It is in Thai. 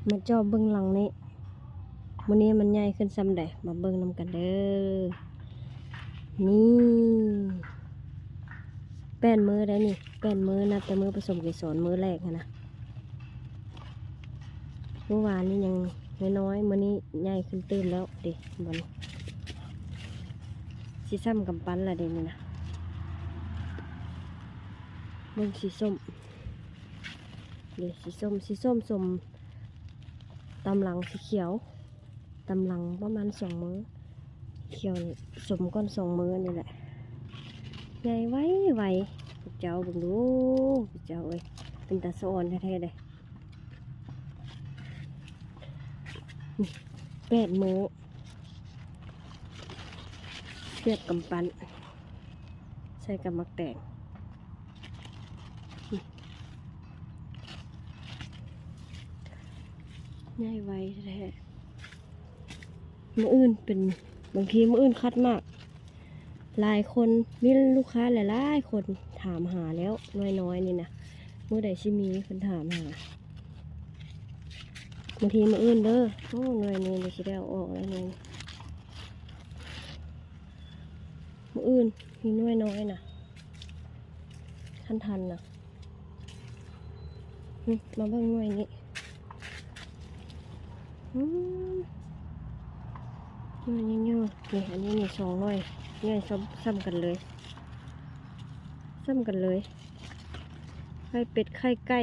มาจอบเบิ้งหลังนี้มื้อนี้มันใหญ่ขึ้นซ้ำใดมาเบิ้งนำกันเด้อนี่แป้นมือได้นี่แป้นมือนับแต่มือผสมเกสรมือแรกนะเมื่อวานนี้ยังน้อยๆมื้อนี้ใหญ่ขึ้นตื่นแล้วดิบัดนี้สีซ้ำกำปั้นละเดี๋ยวนี้นะเบิ้งสีส้มเดี๋ยวสีส้มสมตำหลังสีเขียวตำหลังประมาณ2 มื้อเขียวสมก้อน2 มื้อนี่แหละใหญ่ไวเจ้าบุญดูเจ้าเอ้ยเป็นตาสะอ่อนแท้ๆเลย8 มื้อเลือดกำปั้นใส่กับมักแตงใหญ่ไวแท้มื้ออื่นเป็นบางทีมื้ออื่นคัดมากหลายคนมีลูกค้าหลายๆคนถามหาแล้วน้อยๆนี่นะมื้อใดสิมีคนถามหาบางทีมื้ออื่นเด้อโอ้หน่วยนี้เลยสิได้เอาออกแล้วหน่วยมื้ออื่นมีหน่วยน้อยนะทันนะมาเบิ่งหน่วยนี้หน่วยเยอะๆนี่อันนี้นี่2 หน่วยง่ายซ้ำกันเลยไข่เป็ดไข่ไก่